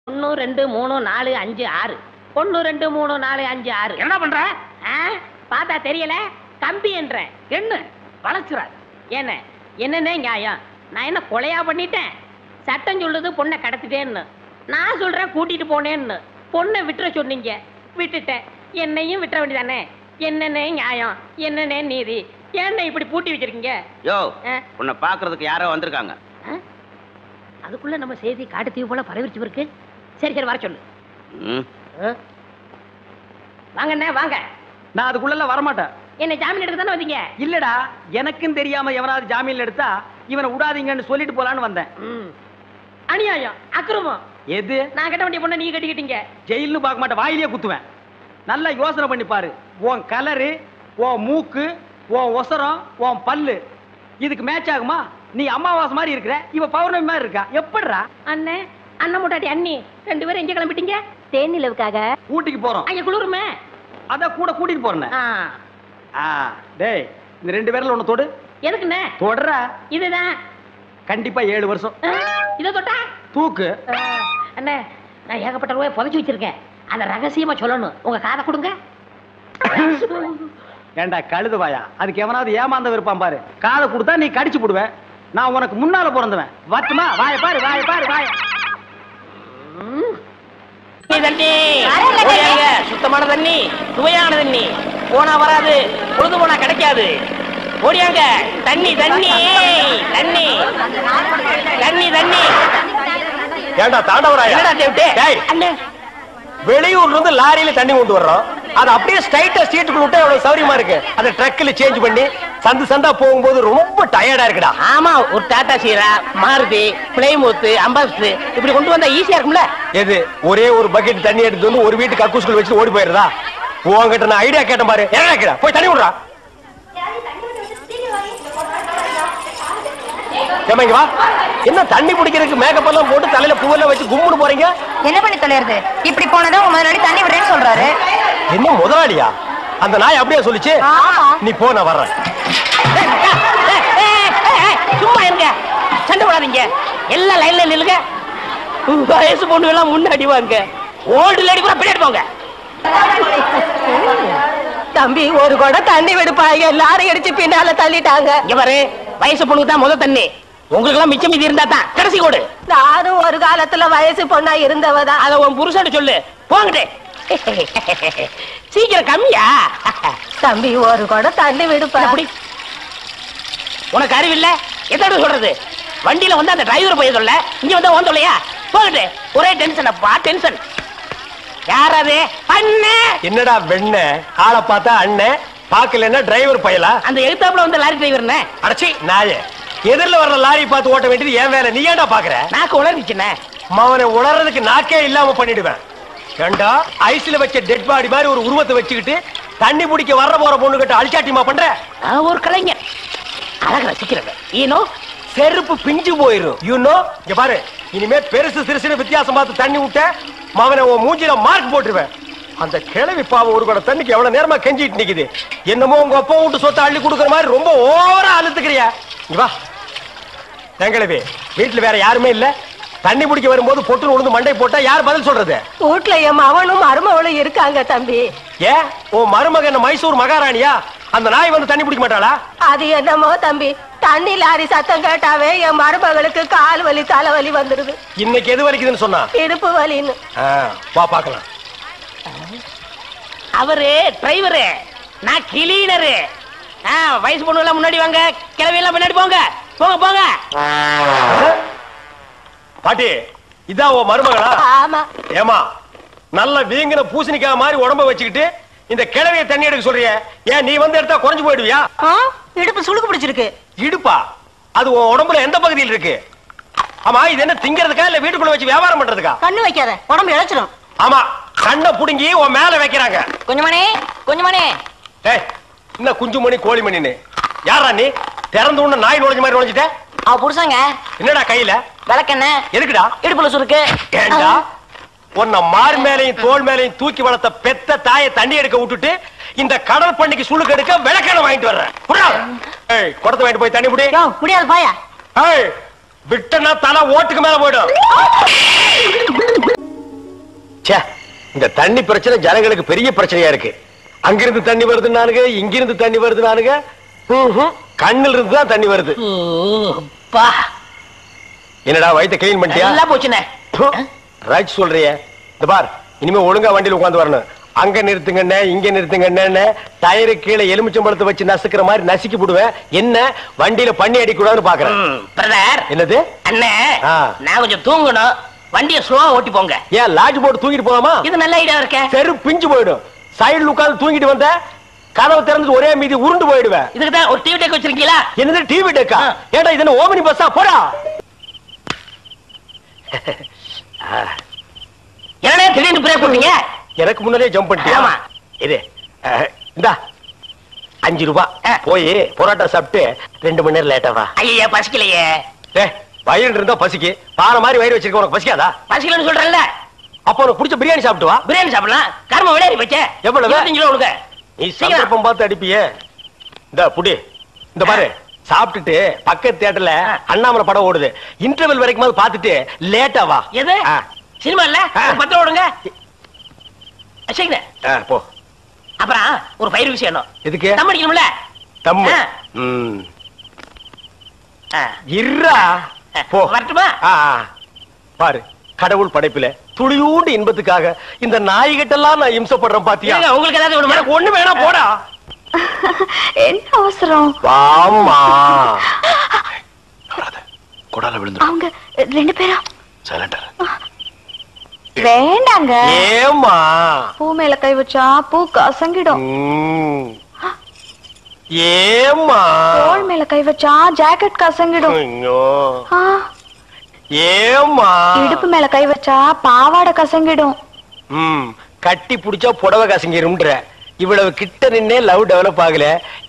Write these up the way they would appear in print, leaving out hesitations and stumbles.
1 2 3 4 5 6 1 2 3 4 5 6 என்ன பண்ற? பார்த்தா தெரியல கம்பி என்ற என்ன வளச்சுற? என்னன்னே நியாயம்? நான் என்ன கொலையா பண்ணிட்டேன்? சட்டம் சொல்லுது பொண்ணை கடத்திட்டேன்னு, நான் சொல்றேன் கூட்டிட்டு போனேன்னு. பொண்ணை விட்டுற சொன்னீங்க, விட்டுட்டேன். என்னையும் விட்டுற வேண்டியதானே? என்னன்னே நியாயம்? என்னன்னே நீதி? என்ன இப்படி பூட்டி வச்சிருக்கீங்க? யோ, உன்னை பாக்குறதுக்கு யாரோ வந்திருக்காங்க. அதுக்குள்ள நம்ம செய்தி காட்டு தீவு போல பரவிச்சு இருக்கு. சரி சரி, வர சொல்லு. வாங்கண்ணே வாங்க. நான் அதுக்குள்ள வரமாட்டேன். என்ன ஜாமீன் எடுக்க தானே வந்தீங்க? இல்லடா, எனக்கும் தெரியாம எவனாவது ஜாமீன்ல எடுத்தா இவனை விடாதீங்கன்னு சொல்லிட்டு போலான்னு வந்தேன். அநியாயம், அக்கிரமம். எது? நான் கட்ட வேண்டிய பொண்ணை நீ கட்டிக்கிட்டீங்க. ஜெயில்னு பார்க்க மாட்டேன், வாயிலே குத்துவேன். நல்லா யோசனை பண்ணி பாரு. உன் கலரு, உன் மூக்கு, உன் ஒசரம், உன் பல்லு இதுக்கு மேட்ச் ஆகுமா? நீ அமாவாசை மாதிரி இருக்கிற, இவ பௌர்ணமி மாதிரி இருக்கா. எப்படிடா? அண்ணே, அண்ணன் முட்டாட்டி அண்ணி 2 பேரும் எங்க கிளம்பிட்டீங்க? தேனிலவுக்காக. ஊட்டிக்கு போறோம். அங்க குளிருமே, அத கூட கூட்டிட்டு போறேன். டேய், இந்த 2 பேர்ல ஒண்ணு தொடு. எதுக்குண்ணே? தொடற. இதுதான் கண்டிப்பா 7 வருஷம். இத தொட்டா தூக்கு. அண்ணே, நான் ஏகப்பட்ட ரூபாய் புதைச்சு வச்சிருக்கேன். அந்த ரகசியமா சொல்லணும். உங்க காதை கொடுங்க. ஏண்டா கழுது வாயா, அதுக்கு எவனாவது ஏமாந்த விருப்பான் பாரு. காதை கொடுத்தா நீ கடிச்சு போடுவேன். நான் உனக்கு முன்னால பிறந்தவன். வட்டுமா? வாய பாரு, வாய பாரு, வாய. தண்ணி சுத்தமான தண்ணி, சுவையான தண்ணி. போனா வராது, பொழுது போனா கிடைக்காது. ஓடியாங்க. தண்ணி தண்ணி தண்ணி தண்ணி தண்ணி. ஏண்டா தாண்டவராயா? அண்ணே, வெளியூர்ல இருந்து லாரியில தண்ணி கொண்டு வர்றோம். அது அப்படியே ஸ்ட்ரைட்டா சீட்டுக்குள்ள விட்டா எவ்வளவு சௌரியமா இருக்கு. அதை ட்ரக்ல சேஞ்ச் பண்ணி சந்து சந்தா போகும்போது ரொம்ப டயர்டா இருக்குடா. ஆமா, ஒரு டாடா சீரா, மாருதி, பிளைமூத், அம்பாஸ்டர் இப்படி கொண்டு வந்தா ஈஸியா இருக்கும்ல. எது? ஒரே ஒரு பக்கெட் தண்ணி எடுத்து வந்து ஒரு வீட்டு கக்கூஸ்குள்ள வச்சு ஓடி போயிருதா? உன்கிட்ட நான் ஐடியா கேட்டேன் பாரு. என்ன கேட்டா? போய் தண்ணி விடுறா. வா. என்ன தண்ணி பிடிக்கிறதுக்கு மேக்கப் எல்லாம் போட்டு தலையில பூவெல்லாம் வச்சு கும்பிட்டு போறீங்க? என்ன பண்ணி தொலைறது? இப்படி போனதா உங்க முதலாளி தண்ணி விடுறேன்னு சொல்றாரு. என்ன முதலாளியா? அந்த நாய் அப்படியே சொல்லிச்சு. நீ போ, நான் வர்றேன். சும்மா இருங்க, சண்டை போடாதீங்க. எல்லாம் லைன்ல நில்லுங்க. வயசு பொண்ணு எல்லாம் முன்னாடி வாங்க, ஓல்டு லேடி கூட பின்னாடி போங்க. தம்பி, ஒரு குடம் தண்ணி விடுப்பாங்க, லாரி அடிச்சு பின்னால தள்ளிட்டாங்க. இங்க பாரு, வயசு பொண்ணுக்கு தான் முதல் தண்ணி. உங்களுக்கு எல்லாம் மிச்சம் மீதி இருந்தா தான் கடைசி கோடு. நானும் ஒரு காலத்துல வயசு பொண்ணா இருந்தவதான். அத உன் புருஷன் சொல்லு. போங்கடே. சீக்கிரம் கம்மியா? தம்பி, ஒரு குடம் தண்ணி விடுப்பா. உனக்கு அறிவில்ல? எத்தனை சொல்றது? வண்டியில வந்து அந்த டிரைவர் போய் சொல்ல, இங்க வந்து ஓன் சொல்லையா? போகட்டு. ஒரே டென்ஷன் அப்பா, டென்ஷன். யாராவது? அண்ணே. என்னடா வெண்ண? ஆளை பார்த்தா அண்ணன், பாக்கலன்னா டிரைவர் பயலா? அந்த எழுத்தாப்புல வந்து லாரி டிரைவர்னே. அடச்சி நாயே, எதிரில வர்ற லாரி பார்த்து ஓட்ட வேண்டியது ஏன் வேலை? நீ ஏன்டா பாக்குற? நாக்கு உளறிச்சுனே. மவனை உளறதுக்கு நாக்கே இல்லாம பண்ணிடுவேன். ஏண்டா ஐஸ்ல வச்ச டெட் பாடி மாதிரி ஒரு உருவத்தை வச்சுக்கிட்டு தண்ணி பிடிக்க வர்ற போற பொண்ணு கிட்ட அழிச்சாட்டிமா பண்ற? ஒரு கலைஞர், அழகு ரசிக்கிறவன். ஈனோ செருப்பு பிஞ்சு போயிரும். யூனோ, இங்க பாரு, இனிமே பெருசு சிறுசுன்னு வித்தியாசம் பார்த்து தண்ணி விட்ட மவனை உன் மூஞ்சில மார்க் போட்டுருவேன். அந்த கிழவி பாவம் ஒரு கூட தண்ணிக்கு எவ்வளவு நேரமா கெஞ்சிட்டு நிக்குது. என்னமோ உங்க அப்பா விட்டு சொத்தை அள்ளி கொடுக்குற மாதிரி ரொம்ப ஓவரா அழுத்துக்கிறியா? இங்க வா. எங்களவே வீட்டுல வேற யாருமே இல்ல. தண்ணி பிடிக்க வரும்போது பொட்டு உழுந்து மண்டை போட்டா யார் பதில் சொல்றது? வீட்டுல என் மவனும் மருமவளும் இருக்காங்க தம்பி. ஏன் உன் மருமகன் மைசூர் மகாராணியா? அந்த நாய் வந்து தண்ணி பிடிக்க மாட்டாளா? அது என்னமோ தம்பி, தண்ணி லாரி சத்தம் கேட்டாவே என் மருமகளுக்கு கால் வலி தலைவலி வந்துருது. இன்னைக்கு எது வலிக்குதுன்னு சொன்னா? இடுப்பு வலின்னு. வா பாக்கலாம். அவரு டிரைவரு, நான் கிளீனரு. வயசு பொண்ணு எல்லாம் முன்னாடி வாங்க, கிளவி எல்லாம் பின்னாடி போங்க. போங்க போங்க. பாட்டி, இதான் உன் மருமகளா? ஆமா. ஏமா, நல்ல வீங்கின பூசணிக்காய் மாதிரி உடம்ப வச்சுக்கிட்டு இந்த கிழவிய தண்ணி எடுக்க சொல்றிய? ஏன் நீ வந்து எடுத்தா குறைஞ்சு போயிடுவியா? இடுப்பு சுளுக்கு பிடிச்சிருக்கு. இடுப்பா? அது உன் உடம்புல எந்த பகுதியில் இருக்கு? ஆமா, இது என்ன திங்கிறதுக்கா இல்ல வீட்டுக்குள்ள வச்சு வியாபாரம் பண்றதுக்கா? கண்ணு வைக்காத, உடம்பு இழைச்சிடும். ஆமா, கண்ணை புடுங்கி உன் மேல வைக்கிறாங்க. கொஞ்சமணி கொஞ்சமணி. ஏய், என்ன குஞ்சுமணி கோழிமணின்னு? யாரா நீ? திறந்து உள்ள நாய் நுழைஞ்ச மாதிரி நுழைஞ்சிட்ட? அவ புருஷங்க. என்னடா கையில? விளக்கெண்ண. எதுக்குடா? இடுப்புல சுருக்கு. ஏண்டா உன்னை மார் மேலையும் தோல் மேலையும் தூக்கி வளர்த்த பெத்த தாயை தண்ணி எடுக்க விட்டுட்டு இந்த கடல் பண்ணிக்கு சுளுக்கு எடுக்க விளக்கெண்ண வாங்கிட்டு வர்றேன். குடத்தை வாங்கிட்டு போய் தண்ணி புடி. முடியாது பாயா. விட்டனா தலை ஓட்டுக்கு மேல போயிடும். ச்சே, இந்த தண்ணி பிரச்சனை ஜனங்களுக்கு பெரிய பிரச்சனையா இருக்கு. அங்கிருந்து தண்ணி வருதுன்னானுங்க, இங்கிருந்து தண்ணி வருதுன்னானுங்க. கண்ணில் இருந்து தான் தண்ணி வருது. என்னடா வயித்தை கிளீன் பண்ணிட்டியா? எல்லாம் போச்சுனே. ரைட் சொல்றியே. இந்த பார், இனிமே ஒழுங்கா வண்டியில உட்கார்ந்து வரணும். அங்க நிறுத்துங்கண்ணே, இங்க நிறுத்துங்கண்ணே, டயரு கீழே எலுமிச்சம்பழத்தை வச்சு நசுக்கிற மாதிரி நசுக்கி போடுவேன். என்ன வண்டியில பண்ணி அடிக்கூடாதுன்னு பாக்குறேன். பிரதர், என்னது அண்ணே, நான் கொஞ்சம் தூங்கணும். வண்டியை ஸ்லோவா ஓட்டி போங்க. ஏன் லாட்ஜ் போட்டு தூங்கிட்டு போகாமா? இது நல்ல ஐடியா இருக்கே. செரு பிஞ்சு போயிடும். சைடுல உட்கார்ந்து தூங்கிட்டு வந்த கதவை திறந்து ஒரே மீதி உருண்டு போயிடுவேன். இதுக்கு தான் ஒரு டிவி டெக் வச்சிருக்கீங்களா? என்னது டிவி டெக்கா? ஏடா இது என்ன ஓமினி பஸ்ஸா? போடா. என்னடா திடீர்னு பிரேக் போட்டீங்க? எனக்கு முன்னாலே ஜம்ப் பண்ணிட்டியா? ஆமா. இது இந்தா 5 ரூபாய். போய் பொரோட்டா சாப்பிட்டு 2 மணி நேரம் லேட்டா வா. ஐயா பசிக்கலையே. வயிறு இருந்தா பசிக்கு. பாறை மாதிரி வயிறு வச்சிருக்க உனக்கு பசிக்காதா? பசிக்கலன்னு சொல்றேன்ல. அப்ப உனக்கு பிடிச்ச பிரியாணி சாப்பிட்டு வா. பிரியாணி சாப்பிடலாம். கர்ம விளையாடி போச்சே. எவ்வளவு? 25 கிலோ கொடுங்க. நீ சந்தர்ப்பம் பார்த்து அடிப்பியே. இந்த புடி, இந்த பாரு, சாப்பிட்டுட்டு பக்கத்து தியேட்டர்ல அண்ணாமலை படம் ஓடுது. இன்டர்வல் வரைக்கும் பார்த்துட்டு லேட்டா வா. எது சினிமா இல்ல? 10 ஓடுங்க. போ. அப்புறம் ஒரு பயிர் விஷயம். எதுக்கு? தம் அடிக்கணும்ல. தம்மு. இருடா. போ. வரட்டுமா? பாரு, கடவுள் படைப்பில துளியூண்டு இன்பத்துக்காக இந்த நாய்கிட்டெல்லாம் நான் இம்சப்படுறேன் பாத்தியா? உங்களுக்கு ஏதாவது எனக்கு ஒண்ணு வேணாம், போடா. என்ன அவசரம்? வாமா. கொடால விழுந்து. அவங்க 2 பேரும் சைலண்டா. வேண்டாங்க. ஏமா? பூ மேல கை வச்சா பூ கசங்கிடும். ஏமா? தோள் மேல கை வச்சா ஜாக்கெட் கசங்கிடும். ஏமா? இடுப்பு மேல கை வச்சா பாவாடை கசங்கிடும். கட்டி புடிச்சா புடவை கசங்கிரும்ன்ற. இவ்வளவு கிட்ட நின்னே லவ் டெவலப் ஆகல.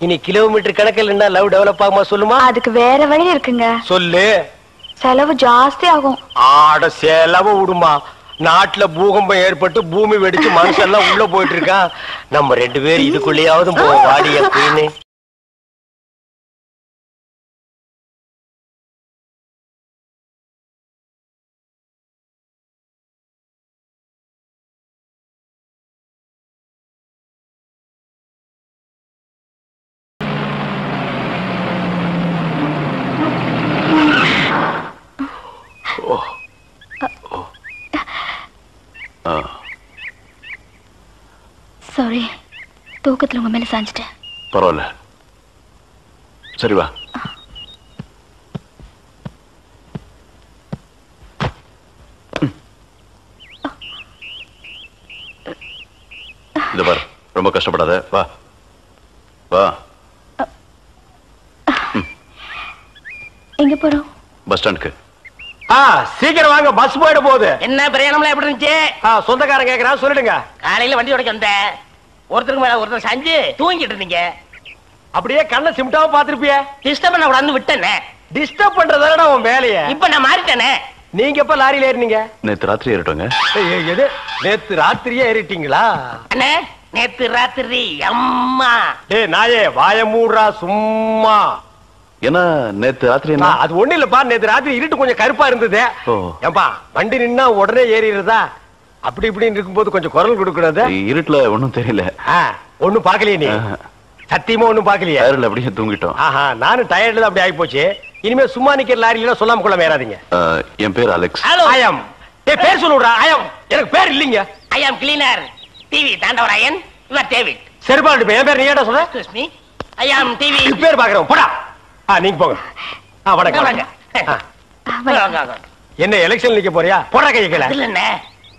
இனி கிலோமீட்டர் கணக்கில் நின்னா லவ் டெவலப் ஆகுமா சொல்லுமா? அதுக்கு வேற வழி இருக்குங்க. சொல்லு. செலவு ஜாஸ்தி ஆகும். ஆட செலவு விடுமா. நாட்டுல பூகம்பம் ஏற்பட்டு பூமி வெடிச்சு மனுஷன் எல்லாம் உள்ள போயிட்டு இருக்கான். நம்ம 2 பேரும் இதுக்குள்ளேயாவது வாடி அப்படின்னு. சாரி, தூக்கத்துல உங்க மேல சாஞ்சிட்டேன். பரவாயில்ல, சரி வா. இந்த பாரு, ரொம்ப கஷ்டப்படாத, வா வா. எங்க போறோம்? பஸ் ஸ்டாண்டுக்கு. சீக்கிரம் வாங்க, பஸ் போயிட போகுது. என்ன பிரயாணம்லாம் எப்படி இருந்துச்சு? சொந்தக்காரன் கேக்குறான், சொல்லிடுங்க. காலையில வண்டி உடைக்க வந்தேன். ஒருத்தருக்கு மேல ஒருத்தர் சாஞ்சு தூங்கிட்டு இருந்தீங்க. அப்படியே கண்ணை சிமிட்டாம பாத்துருப்பிய. டிஸ்டர்ப் பண்ண கூடாதுன்னு விட்டேனே. டிஸ்டர்ப் பண்றதானடா உன் வேலைய. இப்ப நான் மாறிட்டேனே. நீங்க எப்ப லாரியில ஏறினீங்க? நேத்து ராத்திரி ஏறிட்டோங்க. எது? நேத்து ராத்திரியே ஏறிட்டீங்களா? அண்ணே, நேத்து ராத்திரி அம்மா. டேய் நாயே, வாய மூடுறா சும்மா. ஏன்னா நேத்து ராத்திரி என்ன? அது ஒண்ணு இல்லப்பா, நேத்து ராத்திரி இருட்டு கொஞ்சம் கருப்பா இருந்தது. ஏன்பா வண்டி நின்னா உடனே ஏறிடுறதா? அப்படி இப்படின்னு இருக்கும்போது கொஞ்சம் குரல் கொடுக்கூடாது. இருட்டுல ஒண்ணும் தெரியல. ஒண்ணும் பாக்கலையே நீ? சத்தியமா ஒண்ணும் பாக்கலையே? டயர்ல அப்படியே தூங்கிட்டோம். நானும் டயர்ல அப்படி ஆகி போச்சு. இனிமே சும்மா நிக்கிற லாரியில சொல்லாம கொள்ள மேறாதீங்க. என் பேர் அலெக்ஸ். ஐயம். டேய் பேர் சொல்லுடா. ஐயம். எனக்கு பேர் இல்லீங்க. I am cleaner TV Thandavarayan. Your David. சரிபாடு. என் பேர் நீ ஏடா சொல்ற? Excuse me. I am TV. பேர் பாக்குறோம். போடா. நீங்க போங்க. வணக்கம். என்ன எலெக்ஷன் நிக்க போறியா? போடா கைய கீழ. இல்ல அண்ணே,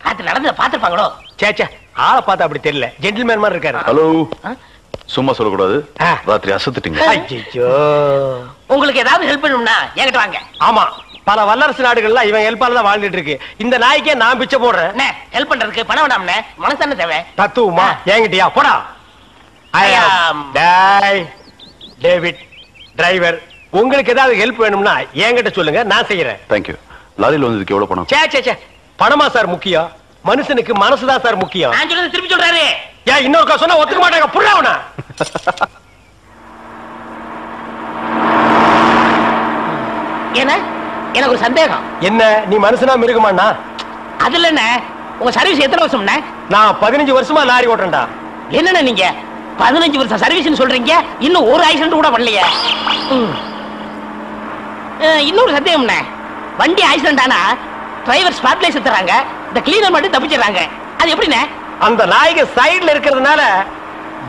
ராத்திரி நடந்து பாத்துப்பாங்களோ? சேச்சே, ஆளை பார்த்தா அப்படி தெரியல. ஜென்டில்மேன் மாதிரி இருக்காரு. ஹலோ, சும்மா சொல்லக்கூடாது. ராத்திரி அசத்துட்டீங்க. ஐயோ, உங்களுக்கு ஏதாவது ஹெல்ப் பண்ணணும்னா என்கிட்ட வாங்க. ஆமா, பல வல்லரசு நாடுகள்ல இவன் ஹெல்ப்பால தான் வாழ்ந்துட்டு இருக்கு. இந்த நாய்க்கே நான் பிச்சை போடுறேன். அண்ணே, ஹெல்ப் பண்றதுக்கு பணம் வேண்டாம்ண்ணே, மனசான தேவை. தத்துவமா? என்கிட்டயா? போடா. டேவிட் டிரைவர், உங்களுக்கு ஏதாவது ஹெல்ப் வேணும்னா என்கிட்ட சொல்லுங்க, நான் செய்யறேன். தேங்க்யூ. லாரியில் வந்ததுக்கு எவ்வளவு பணம்? சே பணமா சார் முக்கியம்? மனுஷனுக்கு மனசுதான் சார் முக்கியம். நான் சொல்றது திருப்பி சொல்றாரு. ஏன் இன்னொரு சொன்னா ஒத்துக்க மாட்டாங்க. புரியவனா? ஏன்னா எனக்கு ஒரு சந்தேகம். என்ன, நீ மனுஷனா மிருகமாண்ணா? அதுல என்ன, உங்க சர்வீஸ் எத்தனை வருஷம்ண்ணே? நான் 15 வருஷமா லாரி ஓட்டுறேன்டா. என்னண்ணே நீங்க 15 வருஷம் சர்வீஸ்னு சொல்றீங்க, இன்னும் ஒரு ஆக்சிடென்ட் கூட பண்ணலையே. இன்னொரு சந்தேகம்ண்ணே, வண்டி ஆக்சிடென்ட் ஆனா டிரைவர் ஸ்பாட்ல செத்துறாங்க, இந்த கிளீனர் மட்டும் தப்பிச்சிடறாங்க. அது எப்படிண்ணே? அந்த நாய்க்கு சைடுல இருக்கிறதுனால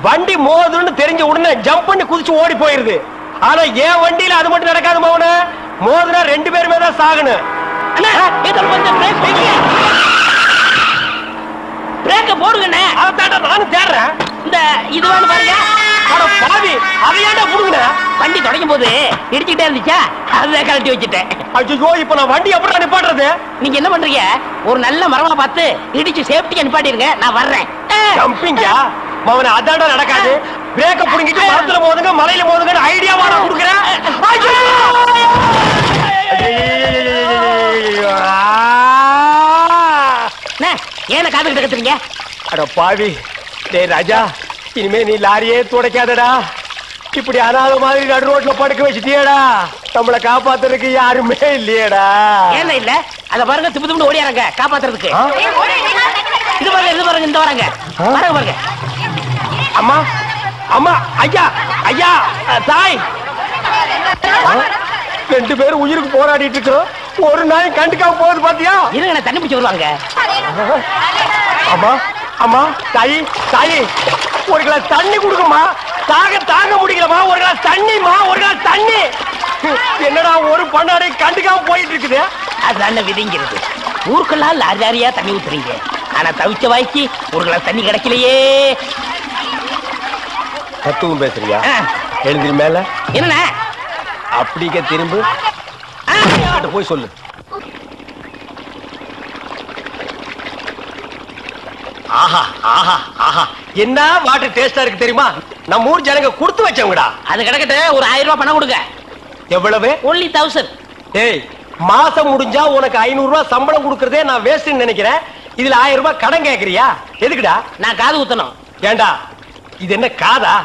வண்டி மோதுன்னு தெரிஞ்ச உடனே ஜம்ப் பண்ணி குதிச்சு ஓடி போயிருது. ஆனா என் வண்டியில அது மட்டும் நடக்காது மவன. மோதுனா 2 பேருமே தான் சாகணும். அண்ணா ஏதோ கொஞ்சம் பிரேக் போடுங்க. பிரேக்க போடுங்கண்ணே. அதான் நானும் தேடுறேன். இந்த இது வேணும் பாருங்க. அட பாவி, அதை ஏன்டா புடுங்கற? வண்டி தொடங்கும் போது இடிச்சிட்டே இருந்துச்சா, அதை கழட்டி வச்சுட்டேன். ஐயோ, இப்ப நான் வண்டி எப்படி நிப்பாட்டுறது? நீங்க என்ன பண்றீங்க, ஒரு நல்ல மரமா பார்த்து இடிச்சு சேஃப்டியா நிப்பாட்டிருங்க, நான் வர்றேன். ஜம்பிங்கா மவன, அதான்டா நடக்காது. பிரேக்க புடுங்கிட்டு மரத்துல மோதுங்க, மலையில மோதுங்கன்னு ஐடியாவா நான் கொடுக்குறேன். ஏன காத்துக்கிட்டு கத்துறீங்க? அட பாவி, டேய் ராஜா, இனிமே நீ லாரியே துடைக்காதடா. இப்படி அனாத மாதிரி நடு ரோட்ல படுக்க வச்சுட்டியேடா. நம்மளை காப்பாத்துறதுக்கு யாருமே இல்லையேடா. ஏன் இல்ல, அத பாருங்க, திப்பு திப்பு ஓடியாரங்க காப்பாத்துறதுக்கு. இது பாருங்க, இது பாருங்க, இந்த வராங்க பாருங்க பாருங்க. அம்மா அம்மா, ஐயா ஐயா, தாய், 2 பேரும் உயிருக்கு போராடிட்டு இருக்கிறோம். ஒரு நாய் கண்டுக்காம போகுது பாத்தியா? இருங்க, தண்ணி பிடிச்சி வருவாங்க. அம்மா அம்மா, தாயி தாயி, ஒரு கிளாஸ் தண்ணி கொடுக்குமா? தாங்க முடியலமா, ஒரு கிளாஸ் தண்ணிமா, ஒரு கிளாஸ் தண்ணி. என்னடா ஒரு பண்ணாடை கண்டுக்காம போயிட்டு இருக்குது. அதுதான விதிங்கிறது. ஊருக்கெல்லாம் லாரி லாரியா தண்ணி ஊத்துறீங்க, ஆனா தவிச்ச வாய்க்கு ஒரு கிளாஸ் தண்ணி கிடைக்கலையே. தத்துவம் பேசுறியா? எழுந்திரி மேல. என்ன அப்படிக்க திரும்ப போய் சொல்லு. ஆஹா ஆஹா ஆஹா, என்ன வாட்டர் டேஸ்டா இருக்கு தெரியுமா? நம்ம ஊர் ஜனங்க கொடுத்து வச்சவங்கடா. அது கிடக்கட்டு, ஒரு 1000 ரூபாய் பணம் கொடுங்க. எவ்வளவு? only 1000. ஏய், மாசம் முடிஞ்சா உனக்கு 500 ரூபாய் சம்பளம் கொடுக்கறதே நான் வேஸ்ட்னு நினைக்கிறேன். இதுல 1000 ரூபாய் கடன் கேக்குறியா? எதுக்குடா? நான் காது ஊத்தணும். ஏண்டா, இது என்ன காதா?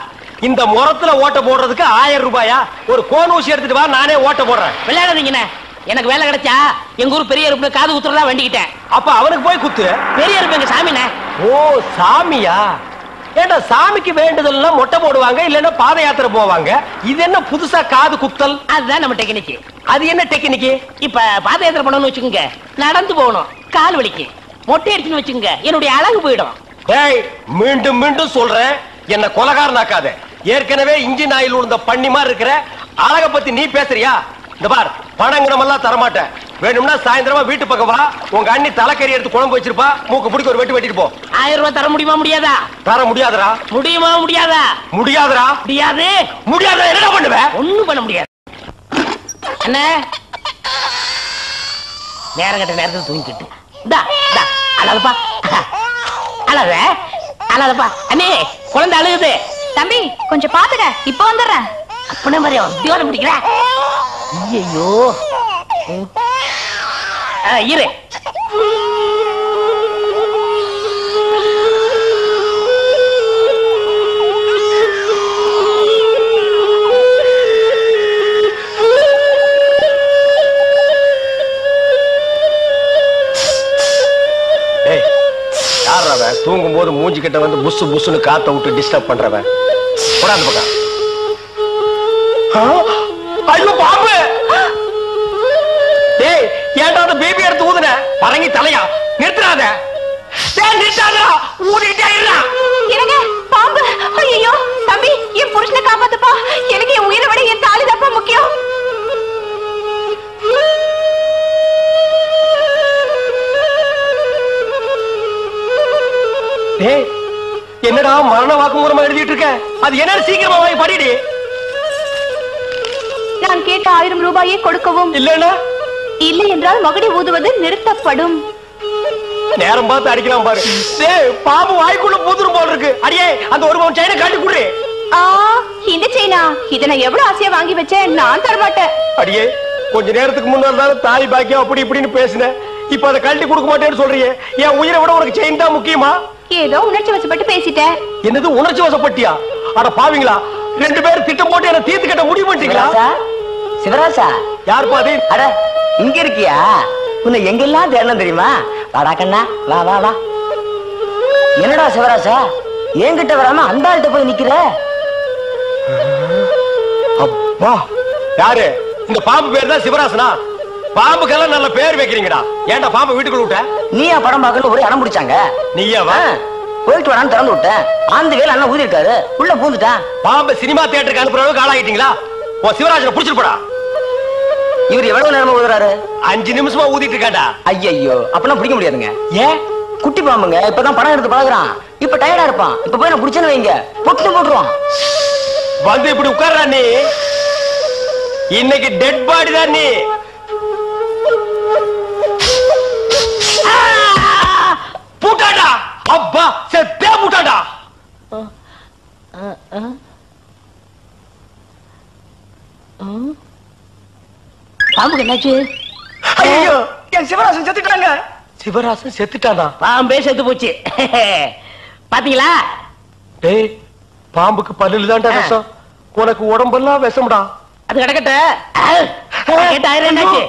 இந்த முறத்துல ஓட்ட போடுறதுக்கு 1000 ரூபாயா? ஒரு கோன் ஊசி எடுத்துட்டு வா, நானே ஓட்ட போடுறேன். விளையாடுறீங்கண்ணே. எனக்கு வேலை கிடைச்சா எங்க ஊர் பெரிய இருப்பு காது ஊத்துறதா வேண்டிக்கிட்டேன். அப்ப அவனுக்கு போய் குத்து. பெரிய இருப்பு எங்க சாமிண்ணே. ஓ, சாமியா? ஏண்டா, சாமிக்கு வேண்டுதல்லாம் மொட்டை போடுவாங்க, இல்லன்னா பாத யாத்திரை போவாங்க. இது என்ன புதுசா காது குத்தல்? அதுதான் நம்ம டெக்னிக்கு. அது என்ன டெக்னிக்கு? இப்ப பாத யாத்திரை பண்ணணும்னு வச்சுக்கோங்க, நடந்து போகணும், கால் வலிக்கு. மொட்டை அடிச்சுன்னு வச்சுக்கோங்க, என்னுடைய அழகு போயிடும். டேய், மீண்டும் மீண்டும் சொல்றேன், என்ன கொலகாரனாக்காத. ஏற்கனவே இன்ஜின் ஆயில் உள்ள பண்ணி மாதிரி இருக்கிற அழக பத்தி நீ பேசுறியா? இந்த பார், பணங்கனமெல்லாம் தரமாட்டேன். வேணும்னா சாயந்தரமா வீட்டு பக்கம் வா, உங்க அண்ணி தலைக்கறி எடுத்து குழம்பு வச்சிருப்பா, மூக்கு பிடிக்க ஒரு வெட்டி வெட்டிட்டு போ. 1000 ரூபாய் தர முடியுமா முடியாதா? தர முடியாதுடா. முடியுமா முடியாதா? முடியாதுடா. முடியாது. முடியாத என்ன பண்ணுவ? ஒண்ணும் பண்ண முடியாது. என்ன நேரம் கட்ட நேரத்தில் தூங்கிட்டு அழகப்பா, அழகப்பா. அண்ணே, குழந்தை அழுகுது. தம்பி கொஞ்சம் பாத்துக்க, இப்ப வந்துடுறேன். அப்பனே மாதிரி உத்தியோகம் பிடிக்கிற. ஐயோ, இரு. தூங்கும் போது மூஞ்சி கிட்ட வந்து புசு புசுன்னு காத்த விட்டு டிஸ்டர்ப் பண்றவன். போடாது பக்கம். ஐயோ பாம்பு! டேய், ஏன்டா அந்த பேபி எடுத்து ஊதுன? பரங்கி தலையா? நிறுத்துறாத. டேய், நிறுத்தாதடா. ஊதிட்டே இருடா. எனக்கு பாம்பு. ஐயோ தம்பி, என் புருஷனை காப்பாத்துப்பா. எனக்கு என் உயிரை விட என் தாலி தப்பா முக்கியம். டேய், என்னடா மரண வாக்குமூலமா எழுதிட்டு இருக்க? அது என்ன, சீக்கிரமா வாங்கி படிடி. நான் கேட்ட 1000 ரூபாயை கொடுக்கவும், இல்லன்னா இல்லை என்றால் மகுடி ஊதுவது நிறுத்தப்படும். நேரம் பார்த்து அடிக்கலாம் பாரு. டேய், பாம்பு வாய்க்குள்ள பூதுரும் போல இருக்கு. அடியே, அந்த ஒரு பவுன் செயினை காட்டி குடுறே. இந்த செயினா? இதை நான் எவ்வளவு ஆசையா வாங்கி வச்சேன், நான் தரமாட்டேன். அடியே, கொஞ்ச நேரத்துக்கு முன்னாடி தாய் பாக்கியம் அப்படி இப்படின்னு பேசினேன். இப்ப அதை கழட்டி கொடுக்க மாட்டேன்னு சொல்றியே. என் உயிரை விட உனக்கு செயின் தான் முக்கியமா? ஏதோ உணர்ச்சி வசப்பட்டு பேசிட்டேன். என்னது உணர்ச்சி வசப்பட்டியா? அட பாவீங்களா, 2 பேரும் திட்டம் போட்டு என்ன தீர்த்து கட்ட முடிவு பண்ணிட்டீங்களா? சிவராசா, யார் பாதி? அட இங்க இருக்கியா? உன்னை எங்கெல்லாம் தேடணும் தெரியுமா? வாடா கண்ணா, வா வா வா. என்னடா சிவராசா, என்கிட்ட வராம அந்த ஆள்கிட்ட போய் நிக்கிற? அப்பா, யாரு இந்த பாம்பு பேர் தான் சிவராசனா? பாம்புக்கெல்லாம் நல்ல பேர் வைக்கிறீங்கடா. ஏன்டா பாம்பு வீட்டுக்குள்ள விட்ட? நீயா படம் பார்க்கணும் ஒரு இடம் முடிச்சாங்க. நீயா வா? போயிட்டு வரான்னு திறந்து விட்டேன். ஆந்து வேலை அண்ணா ஊதி இருக்காரு, உள்ள பூந்துட்டான். பாம்பு சினிமா தியேட்டருக்கு அனுப்புற அளவுக்கு ஆளாகிட்டீங்களா? உன் சிவராஜனை புடிச்சிட்டு போடா. இவர் எவ்வளவு நேரமா ஊதுறாரு? 5 நிமிஷமா ஊதிட்டு இருக்காண்டா. ஐயோ, அப்பெல்லாம் பிடிக்க முடியாதுங்க. ஏன்? குட்டி பாம்புங்க, இப்பதான் படம் எடுத்து பழகுறான். இப்ப டயர்டா இருப்பான். இப்ப போய் நான் பிடிச்சேன்னு வைங்க, பொட்டு போட்டுருவான். வந்து இப்படி உட்கார்றா நீ. இன்னைக்கு டெட் பாடி தான் நீ. பூட்டாடா. அப்பா, செத்தே பூட்டாடா. பாம்புக்கு என்னாச்சு? ஐயோ, என் சிவராசன் செத்துட்டாங்க. சிவராசன் செத்துட்டானா? பாம்பே செத்து போச்சு. பாத்தீங்களா? டேய், பாம்புக்கு பல்லுல தான்டா விஷம். உனக்கு உடம்பெல்லாம் விஷம்டா. அது கிடக்கட்ட. என்னாச்சு?